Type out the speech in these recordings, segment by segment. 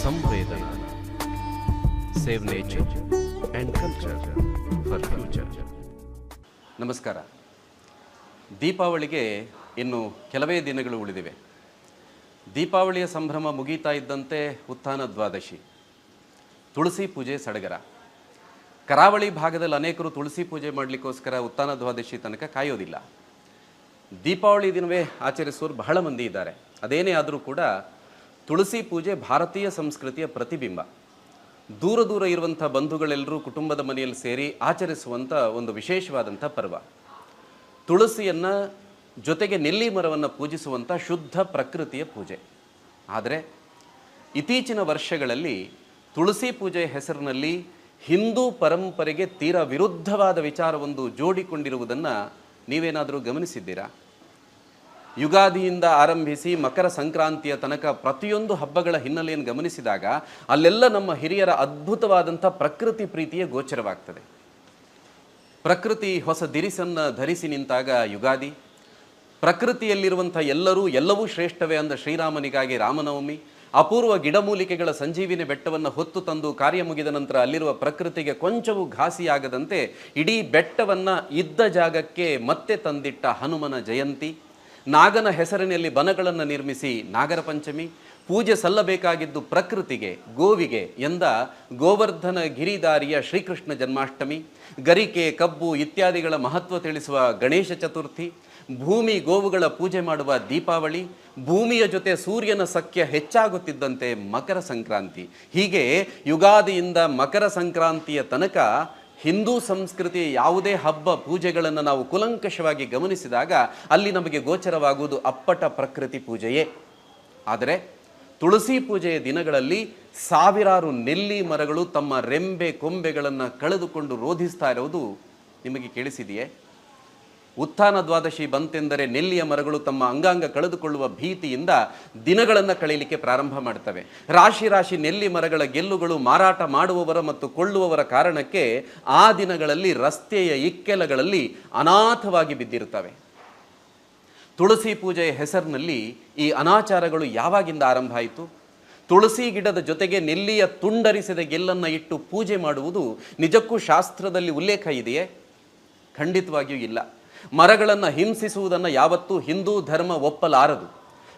ಸಂವೇದನ save nature and culture for future. ನಮಸ್ಕಾರ. ದೀಪಾವಳಿಗೆ ಇನ್ನು ಕೆಲವೇ ದಿನಗಳು ಉಳಿದಿವೆ. ದೀಪಾವಳಿಯ ಸಂಭ್ರಮ ಮುಗೀತಾ ಇದ್ದಂತೆ ಉತ್ಥಾನ ದ್ವಾದಶಿ, ತುಳಸಿ ಪೂಜೆ ಸಡಗರ. ಕರಾವಳಿ ಭಾಗದಲ್ಲಿ ಅನೇಕರು ತುಳಸಿ ಪೂಜೆ ಮಾಡಲಿಕ್ಕೋಸ್ಕರ ಉತ್ಥಾನ ದ್ವಾದಶಿ ತನಕ ಕಾಯೋದಿಲ್ಲ. ದೀಪಾವಳಿ ದಿನವೇ ಆಚರಿಸುವವರು ಬಹಳ ಮಂದಿ ಇದ್ದಾರೆ. ಅದೇನೇ ಆದರೂ ಕೂಡ ತುಳಸಿ ಪೂಜೆ ಭಾರತೀಯ ಸಂಸ್ಕೃತಿಯ ಪ್ರತಿಬಿಂಬ. ದೂರ ದೂರ ಇರುವಂಥ ಬಂಧುಗಳೆಲ್ಲರೂ ಕುಟುಂಬದ ಮನೆಯಲ್ಲಿ ಸೇರಿ ಆಚರಿಸುವಂಥ ಒಂದು ವಿಶೇಷವಾದಂಥ ಪರ್ವ. ತುಳಸಿಯನ್ನು ಜೊತೆಗೆ ನೆಲ್ಲಿ ಮರವನ್ನು ಪೂಜಿಸುವಂಥ ಶುದ್ಧ ಪ್ರಕೃತಿಯ ಪೂಜೆ. ಆದರೆ ಇತ್ತೀಚಿನ ವರ್ಷಗಳಲ್ಲಿ ತುಳಸಿ ಪೂಜೆ ಹೆಸರಿನಲ್ಲಿ ಹಿಂದೂ ಪರಂಪರೆಗೆ ತೀರಾ ವಿರುದ್ಧವಾದ ವಿಚಾರವೊಂದು ಜೋಡಿಕೊಂಡಿರುವುದನ್ನು ನೀವೇನಾದರೂ ಗಮನಿಸಿದ್ದೀರಾ? ಯುಗಾದಿಯಿಂದ ಆರಂಭಿಸಿ ಮಕರ ಸಂಕ್ರಾಂತಿಯ ತನಕ ಪ್ರತಿಯೊಂದು ಹಬ್ಬಗಳ ಹಿನ್ನೆಲೆಯನ್ನು ಗಮನಿಸಿದಾಗ ಅಲ್ಲೆಲ್ಲ ನಮ್ಮ ಹಿರಿಯರ ಅದ್ಭುತವಾದಂಥ ಪ್ರಕೃತಿ ಪ್ರೀತಿಯ ಗೋಚರವಾಗ್ತದೆ. ಪ್ರಕೃತಿ ಹೊಸ ದಿರಿಸನ್ನು ಧರಿಸಿ ನಿಂತಾಗ ಯುಗಾದಿ, ಪ್ರಕೃತಿಯಲ್ಲಿರುವಂಥ ಎಲ್ಲವೂ ಶ್ರೇಷ್ಠವೇ ಅಂದ ಶ್ರೀರಾಮನಿಗಾಗಿ ರಾಮನವಮಿ, ಅಪೂರ್ವ ಗಿಡಮೂಲಿಕೆಗಳ ಸಂಜೀವಿನಿ ಬೆಟ್ಟವನ್ನು ಹೊತ್ತು ತಂದು ಕಾರ್ಯ ಮುಗಿದ ನಂತರ ಅಲ್ಲಿರುವ ಪ್ರಕೃತಿಗೆ ಕೊಂಚವೂ ಘಾಸಿಯಾಗದಂತೆ ಇಡೀ ಬೆಟ್ಟವನ್ನು ಇದ್ದ ಜಾಗಕ್ಕೆ ಮತ್ತೆ ತಂದಿಟ್ಟ ಹನುಮನ ಜಯಂತಿ, ನಾಗನ ಹೆಸರಿನಲ್ಲಿ ಬನಗಳನ್ನು ನಿರ್ಮಿಸಿ ನಾಗರ ಪಂಚಮಿ, ಪೂಜೆ ಸಲ್ಲಬೇಕಾಗಿದ್ದು ಪ್ರಕೃತಿಗೆ, ಗೋವಿಗೆ ಎಂದ ಗೋವರ್ಧನ ಗಿರಿದಾರಿಯ ಶ್ರೀಕೃಷ್ಣ ಜನ್ಮಾಷ್ಟಮಿ, ಗರಿಕೆ, ಕಬ್ಬು ಇತ್ಯಾದಿಗಳ ಮಹತ್ವ ತಿಳಿಸುವ ಗಣೇಶ ಚತುರ್ಥಿ, ಭೂಮಿ ಗೋವುಗಳ ಪೂಜೆ ಮಾಡುವ ದೀಪಾವಳಿ, ಭೂಮಿಯ ಜೊತೆ ಸೂರ್ಯನ ಸಖ್ಯ ಹೆಚ್ಚಾಗುತ್ತಿದ್ದಂತೆ ಮಕರ ಸಂಕ್ರಾಂತಿ. ಹೀಗೆ ಯುಗಾದಿಯಿಂದ ಮಕರ ಸಂಕ್ರಾಂತಿಯ ತನಕ ಹಿಂದೂ ಸಂಸ್ಕೃತಿಯ ಯಾವುದೇ ಹಬ್ಬ ಪೂಜೆಗಳನ್ನು ನಾವು ಕುಲಂಕಷವಾಗಿ ಗಮನಿಸಿದಾಗ ಅಲ್ಲಿ ನಮಗೆ ಗೋಚರವಾಗುವುದು ಅಪ್ಪಟ ಪ್ರಕೃತಿ ಪೂಜೆಯೇ. ಆದರೆ ತುಳಸಿ ಪೂಜೆಯ ದಿನಗಳಲ್ಲಿ ಸಾವಿರಾರು ನೆಲ್ಲಿ ಮರಗಳು ತಮ್ಮ ರೆಂಬೆ ಕೊಂಬೆಗಳನ್ನು ಕಳೆದುಕೊಂಡು ರೋಧಿಸ್ತಾ ಇರುವುದು ನಿಮಗೆ ಕೇಳಿಸಿದೆಯೇ? ಉತ್ಥಾನ ದ್ವಾದಶಿ ಬಂತೆಂದರೆ ನೆಲ್ಲಿಯ ಮರಗಳು ತಮ್ಮ ಅಂಗಾಂಗ ಕಳೆದುಕೊಳ್ಳುವ ಭೀತಿಯಿಂದ ದಿನಗಳನ್ನು ಕಳೆಯಲಿಕ್ಕೆ ಪ್ರಾರಂಭ ಮಾಡ್ತವೆ. ರಾಶಿ ರಾಶಿ ನೆಲ್ಲಿ ಮರಗಳ ಗೆಲ್ಲುಗಳು ಮಾರಾಟ ಮಾಡುವವರ ಮತ್ತು ಕೊಳ್ಳುವವರ ಕಾರಣಕ್ಕೆ ಆ ದಿನಗಳಲ್ಲಿ ರಸ್ತೆಯ ಇಕ್ಕೆಲಗಳಲ್ಲಿ ಅನಾಥವಾಗಿ ಬಿದ್ದಿರುತ್ತವೆ. ತುಳಸಿ ಪೂಜೆಯ ಹೆಸರಿನಲ್ಲಿ ಈ ಅನಾಚಾರಗಳು ಯಾವಾಗಿಂದ ಆರಂಭ ಆಯಿತು? ತುಳಸಿ ಗಿಡದ ಜೊತೆಗೆ ನೆಲ್ಲಿಯ ತುಂಡರಿಸಿದ ಗೆಲ್ಲನ್ನು ಇಟ್ಟು ಪೂಜೆ ಮಾಡುವುದು ನಿಜಕ್ಕೂ ಶಾಸ್ತ್ರದಲ್ಲಿ ಉಲ್ಲೇಖ ಇದೆಯೇ? ಖಂಡಿತವಾಗಿಯೂ ಇಲ್ಲ. ಮರಗಳನ್ನು ಹಿಂಸಿಸುವುದನ್ನು ಯಾವತ್ತೂ ಹಿಂದೂ ಧರ್ಮ ಒಪ್ಪಲಾರದು.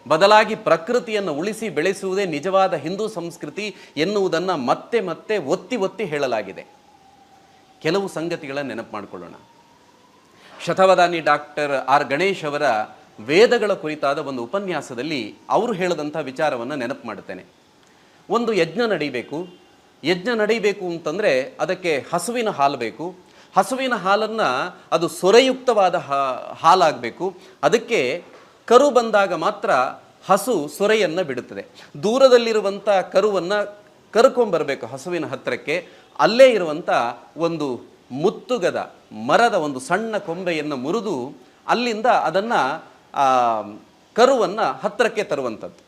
ಬದಲಾಗಿ ಪ್ರಕೃತಿಯನ್ನು ಉಳಿಸಿ ಬೆಳೆಸುವುದೇ ನಿಜವಾದ ಹಿಂದೂ ಸಂಸ್ಕೃತಿ ಎನ್ನುವುದನ್ನು ಮತ್ತೆ ಮತ್ತೆ ಒತ್ತಿ ಒತ್ತಿ ಹೇಳಲಾಗಿದೆ. ಕೆಲವು ಸಂಗತಿಗಳ ನೆನಪು ಮಾಡಿಕೊಳ್ಳೋಣ. ಶತವಧಾನಿ ಡಾಕ್ಟರ್ ಆರ್ ಗಣೇಶ್ ಅವರ ವೇದಗಳ ಕುರಿತಾದ ಒಂದು ಉಪನ್ಯಾಸದಲ್ಲಿ ಅವರು ಹೇಳಿದಂಥ ವಿಚಾರವನ್ನು ನೆನಪು ಮಾಡುತ್ತೇನೆ. ಒಂದು ಯಜ್ಞ ನಡೀಬೇಕು ಅಂತಂದರೆ ಅದಕ್ಕೆ ಹಸುವಿನ ಹಾಲು ಬೇಕು. ಹಸುವಿನ ಹಾಲನ್ನು ಅದು ಸೊರೆಯುಕ್ತವಾದ ಹಾಲಾಗಬೇಕು. ಅದಕ್ಕೆ ಕರು ಬಂದಾಗ ಮಾತ್ರ ಹಸು ಸೊರೆಯನ್ನು ಬಿಡುತ್ತದೆ. ದೂರದಲ್ಲಿರುವಂಥ ಕರುವನ್ನು ಕರ್ಕೊಂಬರಬೇಕು ಹಸುವಿನ ಹತ್ತಿರಕ್ಕೆ. ಅಲ್ಲೇ ಇರುವಂಥ ಒಂದು ಮುತ್ತುಗದ ಮರದ ಒಂದು ಸಣ್ಣ ಕೊಂಬೆಯನ್ನು ಮುರಿದು ಅಲ್ಲಿಂದ ಅದನ್ನು ಕರುವನ್ನು ಹತ್ತಿರಕ್ಕೆ ತರುವಂಥದ್ದು.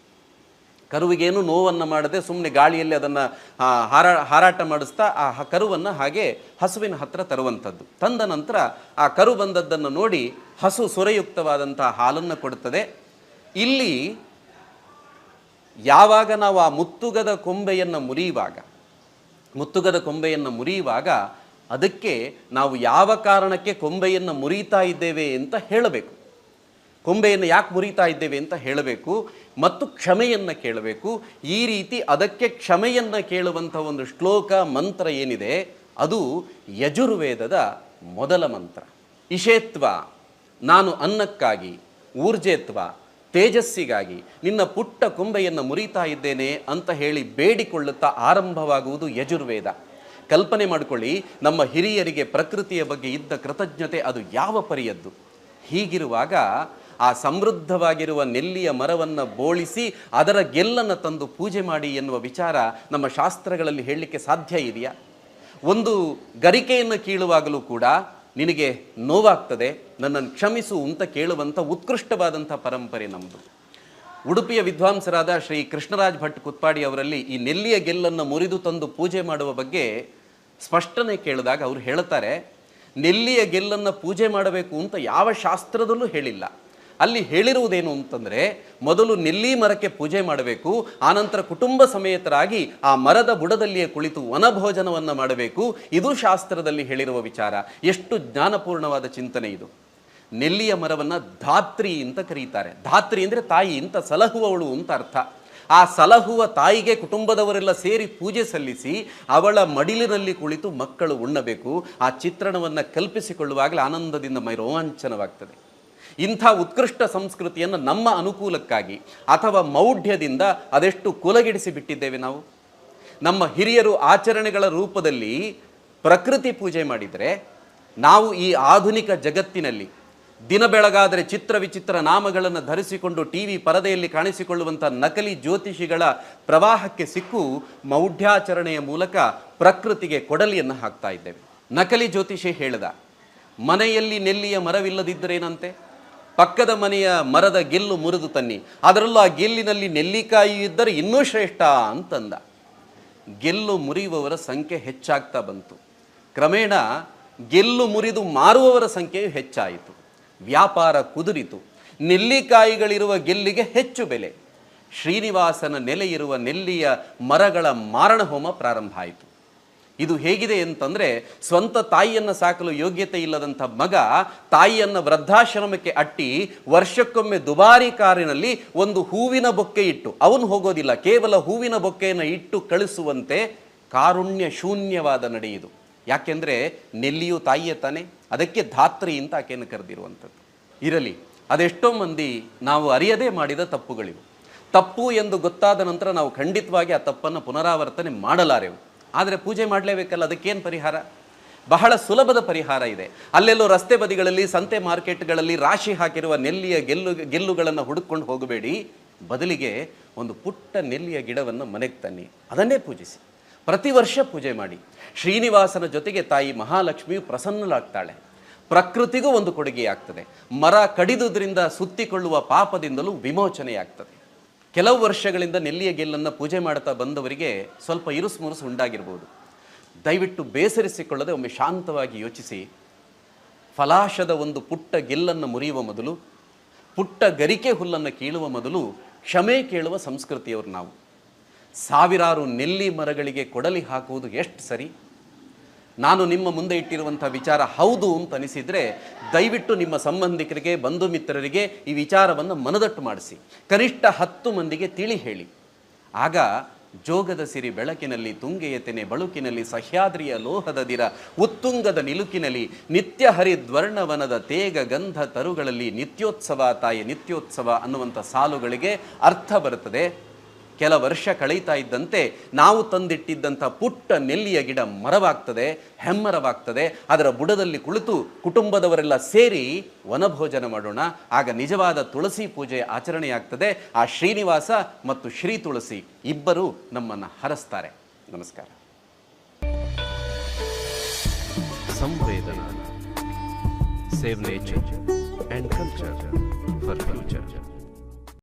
ಕರುವಿಗೇನು ನೋವನ್ನು ಮಾಡದೆ ಸುಮ್ಮನೆ ಗಾಳಿಯಲ್ಲಿ ಅದನ್ನು ಹಾರಾಟ ಮಾಡಿಸ್ತಾ ಆ ಕರುವನ್ನು ಹಾಗೆ ಹಸುವಿನ ಹತ್ತಿರ ತರುವಂಥದ್ದು. ತಂದ ನಂತರ ಆ ಕರು ಬಂದದ್ದನ್ನು ನೋಡಿ ಹಸು ಸೊರೆಯುಕ್ತವಾದಂಥ ಹಾಲನ್ನು ಕೊಡುತ್ತದೆ. ಇಲ್ಲಿ ಯಾವಾಗ ನಾವು ಆ ಮುತ್ತುಗದ ಕೊಂಬೆಯನ್ನು ಮುರಿಯುವಾಗ ಅದಕ್ಕೆ ನಾವು ಯಾವ ಕಾರಣಕ್ಕೆ ಕೊಂಬೆಯನ್ನು ಮುರಿತಾ ಇದ್ದೇವೆ ಅಂತ ಹೇಳಬೇಕು. ಕೊಂಬೆಯನ್ನು ಯಾಕೆ ಮುರಿತಾ ಇದ್ದೇವೆ ಅಂತ ಹೇಳಬೇಕು ಮತ್ತು ಕ್ಷಮೆಯನ್ನು ಕೇಳಬೇಕು. ಈ ರೀತಿ ಅದಕ್ಕೆ ಕ್ಷಮೆಯನ್ನು ಕೇಳುವಂಥ ಒಂದು ಶ್ಲೋಕ ಮಂತ್ರ ಏನಿದೆ ಅದು ಯಜುರ್ವೇದದ ಮೊದಲ ಮಂತ್ರ. ಇಷೇತ್ವ, ನಾನು ಅನ್ನಕ್ಕಾಗಿ, ಊರ್ಜೇತ್ವ, ತೇಜಸ್ಸಿಗಾಗಿ ನಿನ್ನ ಪುಟ್ಟ ಕೊಂಬೆಯನ್ನು ಮುರಿತಾ ಇದ್ದೇನೆ ಅಂತ ಹೇಳಿ ಬೇಡಿಕೊಳ್ಳುತ್ತಾ ಆರಂಭವಾಗುವುದು ಯಜುರ್ವೇದ. ಕಲ್ಪನೆ ಮಾಡಿಕೊಳ್ಳಿ, ನಮ್ಮ ಹಿರಿಯರಿಗೆ ಪ್ರಕೃತಿಯ ಬಗ್ಗೆ ಇದ್ದ ಕೃತಜ್ಞತೆ ಅದು ಯಾವ ಪರಿಯದ್ದು. ಹೀಗಿರುವಾಗ ಆ ಸಮೃದ್ಧವಾಗಿರುವ ನೆಲ್ಲಿಯ ಮರವನ್ನು ಬೋಳಿಸಿ ಅದರ ಗೆಲ್ಲನ್ನು ತಂದು ಪೂಜೆ ಮಾಡಿ ಎನ್ನುವ ವಿಚಾರ ನಮ್ಮ ಶಾಸ್ತ್ರಗಳಲ್ಲಿ ಹೇಳಲಿಕ್ಕೆ ಸಾಧ್ಯ ಇದೆಯಾ? ಒಂದು ಗರಿಕೆಯನ್ನು ಕೀಳುವಾಗಲೂ ಕೂಡ ನಿನಗೆ ನೋವಾಗ್ತದೆ, ನನ್ನನ್ನು ಕ್ಷಮಿಸು ಅಂತ ಕೇಳುವಂಥ ಉತ್ಕೃಷ್ಟವಾದಂಥ ಪರಂಪರೆ ನಮ್ಮದು. ಉಡುಪಿಯ ವಿದ್ವಾಂಸರಾದ ಶ್ರೀ ಕೃಷ್ಣರಾಜ್ ಭಟ್ ಕುತ್ಪಾಡಿ ಅವರಲ್ಲಿ ಈ ನೆಲ್ಲಿಯ ಗೆಲ್ಲನ್ನು ಮುರಿದು ತಂದು ಪೂಜೆ ಮಾಡುವ ಬಗ್ಗೆ ಸ್ಪಷ್ಟನೆ ಕೇಳಿದಾಗ ಅವರು ಹೇಳ್ತಾರೆ, ನೆಲ್ಲಿಯ ಗೆಲ್ಲನ್ನು ಪೂಜೆ ಮಾಡಬೇಕು ಅಂತ ಯಾವ ಶಾಸ್ತ್ರದಲ್ಲೂ ಹೇಳಿಲ್ಲ. ಅಲ್ಲಿ ಹೇಳಿರುವುದೇನು ಅಂತಂದರೆ, ಮೊದಲು ನೆಲ್ಲಿ ಮರಕ್ಕೆ ಪೂಜೆ ಮಾಡಬೇಕು, ಆನಂತರ ಕುಟುಂಬ ಸಮೇತರಾಗಿ ಆ ಮರದ ಬುಡದಲ್ಲಿಯೇ ಕುಳಿತು ವನಭೋಜನವನ್ನು ಮಾಡಬೇಕು. ಇದು ಶಾಸ್ತ್ರದಲ್ಲಿ ಹೇಳಿರುವ ವಿಚಾರ. ಎಷ್ಟು ಜ್ಞಾನಪೂರ್ಣವಾದ ಚಿಂತನೆ ಇದು. ನೆಲ್ಲಿಯ ಮರವನ್ನು ಧಾತ್ರಿ ಅಂತ ಕರೀತಾರೆ. ಧಾತ್ರಿ ಅಂದರೆ ತಾಯಿ ಅಂತ, ಸಲಹುವವಳು ಅಂತ ಅರ್ಥ. ಆ ಸಲಹುವ ತಾಯಿಗೆ ಕುಟುಂಬದವರೆಲ್ಲ ಸೇರಿ ಪೂಜೆ ಸಲ್ಲಿಸಿ ಅವಳ ಮಡಿಲಿನಲ್ಲಿ ಕುಳಿತು ಮಕ್ಕಳು ಉಣ್ಣಬೇಕು. ಆ ಚಿತ್ರಣವನ್ನು ಕಲ್ಪಿಸಿಕೊಳ್ಳುವಾಗಲೇ ಆನಂದದಿಂದ ಮೈ ರೋಮಾಂಚನವಾಗ್ತದೆ. ಇಂಥ ಉತ್ಕೃಷ್ಟ ಸಂಸ್ಕೃತಿಯನ್ನು ನಮ್ಮ ಅನುಕೂಲಕ್ಕಾಗಿ ಅಥವಾ ಮೌಢ್ಯದಿಂದ ಅದೆಷ್ಟು ಕುಲಗಿಡಿಸಿ ಬಿಟ್ಟಿದ್ದೇವೆ ನಾವು. ನಮ್ಮ ಹಿರಿಯರು ಆಚರಣೆಗಳ ರೂಪದಲ್ಲಿ ಪ್ರಕೃತಿ ಪೂಜೆ ಮಾಡಿದರೆ, ನಾವು ಈ ಆಧುನಿಕ ಜಗತ್ತಿನಲ್ಲಿ ದಿನ ಬೆಳಗಾದರೆ ಚಿತ್ರ ವಿಚಿತ್ರ ನಾಮಗಳನ್ನು ಧರಿಸಿಕೊಂಡು ಟಿ.ವಿ ಪರದೆಯಲ್ಲಿ ಕಾಣಿಸಿಕೊಳ್ಳುವಂಥ ನಕಲಿ ಜ್ಯೋತಿಷಿಗಳ ಪ್ರವಾಹಕ್ಕೆ ಸಿಕ್ಕು ಮೌಢ್ಯಾಚರಣೆಯ ಮೂಲಕ ಪ್ರಕೃತಿಗೆ ಕೊಡಲಿಯನ್ನು ಹಾಕ್ತಾ ಇದ್ದೇವೆ. ನಕಲಿ ಜ್ಯೋತಿಷಿ ಹೇಳ್ದ, ಮನೆಯಲ್ಲಿ ನೆಲ್ಲಿಯ ಮರವಿಲ್ಲದಿದ್ದರೇನಂತೆ, ಪಕ್ಕದ ಮನೆಯ ಮರದ ಗೆಲ್ಲು ಮುರಿದು ತನ್ನಿ, ಅದರಲ್ಲೂ ಆ ಗೆಲ್ಲಿನಲ್ಲಿ ನೆಲ್ಲಿಕಾಯಿ ಇದ್ದರೆ ಇನ್ನೂ ಶ್ರೇಷ್ಠ ಅಂತಂದ. ಗೆಲ್ಲು ಮುರಿಯುವವರ ಸಂಖ್ಯೆ ಹೆಚ್ಚಾಗ್ತಾ ಬಂತು. ಕ್ರಮೇಣ ಗೆಲ್ಲು ಮುರಿದು ಮಾರುವವರ ಸಂಖ್ಯೆಯು ಹೆಚ್ಚಾಯಿತು. ವ್ಯಾಪಾರ ಕುದುರಿತು. ನೆಲ್ಲಿಕಾಯಿಗಳಿರುವ ಗೆಲ್ಲಿಗೆ ಹೆಚ್ಚು ಬೆಲೆ. ಶ್ರೀನಿವಾಸನ ನೆಲೆ ಇರುವ ನೆಲ್ಲಿಯ ಮರಗಳ ಮಾರಣ ಹೋಮ ಪ್ರಾರಂಭ ಆಯಿತು. ಇದು ಹೇಗಿದೆ ಅಂತಂದರೆ, ಸ್ವಂತ ತಾಯಿಯನ್ನು ಸಾಕಲು ಯೋಗ್ಯತೆ ಇಲ್ಲದಂಥ ಮಗ ತಾಯಿಯನ್ನು ವೃದ್ಧಾಶ್ರಮಕ್ಕೆ ಅಟ್ಟಿ ವರ್ಷಕ್ಕೊಮ್ಮೆ ದುಬಾರಿ ಕಾರಿನಲ್ಲಿ ಒಂದು ಹೂವಿನ ಬೊಕ್ಕೆ ಇಟ್ಟು, ಅವನು ಹೋಗೋದಿಲ್ಲ, ಕೇವಲ ಹೂವಿನ ಬೊಕ್ಕೆಯನ್ನು ಇಟ್ಟು ಕಳಿಸುವಂತೆ ಕಾರುಣ್ಯ ಶೂನ್ಯವಾದ ನಡೆಯುವುದು. ಯಾಕೆಂದರೆ ನೆಲ್ಲಿಯು ತಾಯಿಯೇ ತಾನೆ, ಅದಕ್ಕೆ ಧಾತ್ರಿ ಅಂತ ಆಕೆಯನ್ನು ಕರೆದಿರುವಂಥದ್ದು. ಇರಲಿ, ಅದೆಷ್ಟೋ ಮಂದಿ ನಾವು ಅರಿಯದೇ ಮಾಡಿದ ತಪ್ಪುಗಳಿವು. ತಪ್ಪು ಎಂದು ಗೊತ್ತಾದ ನಂತರ ನಾವು ಖಂಡಿತವಾಗಿ ಆ ತಪ್ಪನ್ನು ಪುನರಾವರ್ತನೆ ಮಾಡಲಾರೆವು. ಆದರೆ ಪೂಜೆ ಮಾಡಲೇಬೇಕಲ್ಲ, ಅದಕ್ಕೇನು ಪರಿಹಾರ? ಬಹಳ ಸುಲಭದ ಪರಿಹಾರ ಇದೆ. ಅಲ್ಲೆಲ್ಲೋ ರಸ್ತೆ ಬದಿಗಳಲ್ಲಿ, ಸಂತೆ ಮಾರ್ಕೆಟ್ಗಳಲ್ಲಿ ರಾಶಿ ಹಾಕಿರುವ ನೆಲ್ಲಿಯ ಗೆಲ್ಲುಗಳನ್ನು ಹುಡುಕೊಂಡು ಹೋಗಬೇಡಿ. ಬದಲಿಗೆ ಒಂದು ಪುಟ್ಟ ನೆಲ್ಲಿಯ ಗಿಡವನ್ನು ಮನೆಗೆ ತನ್ನಿ, ಅದನ್ನೇ ಪೂಜಿಸಿ. ಪ್ರತಿ ವರ್ಷ ಪೂಜೆ ಮಾಡಿ. ಶ್ರೀನಿವಾಸನ ಜೊತೆಗೆ ತಾಯಿ ಮಹಾಲಕ್ಷ್ಮಿಯು ಪ್ರಸನ್ನಳಾಗ್ತಾಳೆ. ಪ್ರಕೃತಿಗೂ ಒಂದು ಕೊಡುಗೆಯಾಗ್ತದೆ. ಮರ ಕಡಿದುದರಿಂದ ಸುತ್ತಿಕೊಳ್ಳುವ ಪಾಪದಿಂದಲೂ ವಿಮೋಚನೆಯಾಗ್ತದೆ. ಕೆಲವು ವರ್ಷಗಳಿಂದ ನೆಲ್ಲಿಯ ಗೆಲ್ಲನ್ನು ಪೂಜೆ ಮಾಡ್ತಾ ಬಂದವರಿಗೆ ಸ್ವಲ್ಪ ಇರುಸು ಮುರುಸು ಉಂಟಾಗಿರ್ಬೋದು. ದಯವಿಟ್ಟು ಬೇಸರಿಸಿಕೊಳ್ಳದೆ ಒಮ್ಮೆ ಶಾಂತವಾಗಿ ಯೋಚಿಸಿ. ಫಲಾಶದ ಒಂದು ಪುಟ್ಟ ಗೆಲ್ಲನ್ನು ಮುರಿಯುವ ಮೊದಲು, ಪುಟ್ಟ ಗರಿಕೆ ಹುಲ್ಲನ್ನು ಕೀಳುವ ಮೊದಲು ಕ್ಷಮೆ ಕೇಳುವ ಸಂಸ್ಕೃತಿಯವರು ನಾವು. ಸಾವಿರಾರು ನೆಲ್ಲಿ ಮರಗಳಿಗೆ ಕೊಡಲಿ ಹಾಕುವುದು ಎಷ್ಟು ಸರಿ? ನಾನು ನಿಮ್ಮ ಮುಂದೆ ಇಟ್ಟಿರುವಂಥ ವಿಚಾರ ಹೌದು ಅಂತ ಅನಿಸಿದರೆ ದಯವಿಟ್ಟು ನಿಮ್ಮ ಸಂಬಂಧಿಕರಿಗೆ, ಬಂಧು ಮಿತ್ರರಿಗೆ ಈ ವಿಚಾರವನ್ನು ಮನದಟ್ಟು ಮಾಡಿಸಿ. ಕನಿಷ್ಠ 10 ಮಂದಿಗೆ ತಿಳಿ ಹೇಳಿ. ಆಗ ಜೋಗದ ಸಿರಿ ಬೆಳಕಿನಲ್ಲಿ, ತುಂಗೆಯ ತೆನೆ ಬಳುಕಿನಲ್ಲಿ, ಸಹ್ಯಾದ್ರಿಯ ಲೋಹದ ದಿರ ಉತ್ತುಂಗದ ನಿಲುಕಿನಲ್ಲಿ, ನಿತ್ಯ ಹರಿದ್ವರ್ಣವನದ ತೇಗ ಗಂಧ ತರುಗಳಲ್ಲಿ ನಿತ್ಯೋತ್ಸವ ತಾಯಿ ನಿತ್ಯೋತ್ಸವ ಅನ್ನುವಂಥ ಸಾಲುಗಳಿಗೆ ಅರ್ಥ ಬರುತ್ತದೆ. ಕೆಲ ವರ್ಷ ಕಳೀತಾ ಇದ್ದಂತೆ ನಾವು ತಂದಿಟ್ಟಿದ್ದಂಥ ಪುಟ್ಟ ನೆಲ್ಲಿಯ ಗಿಡ ಮರವಾಗ್ತದೆ, ಹೆಮ್ಮರವಾಗ್ತದೆ. ಅದರ ಬುಡದಲ್ಲಿ ಕುಳಿತು ಕುಟುಂಬದವರೆಲ್ಲ ಸೇರಿ ವನಭೋಜನ ಮಾಡೋಣ. ಆಗ ನಿಜವಾದ ತುಳಸಿ ಪೂಜೆ ಆಚರಣೆಯಾಗ್ತದೆ. ಆ ಶ್ರೀನಿವಾಸ ಮತ್ತು ಶ್ರೀ ತುಳಸಿ ಇಬ್ಬರೂ ನಮ್ಮನ್ನು ಹರಸ್ತಾರೆ. ನಮಸ್ಕಾರ. ಸಂವೇದನಾ, save nature and culture for future.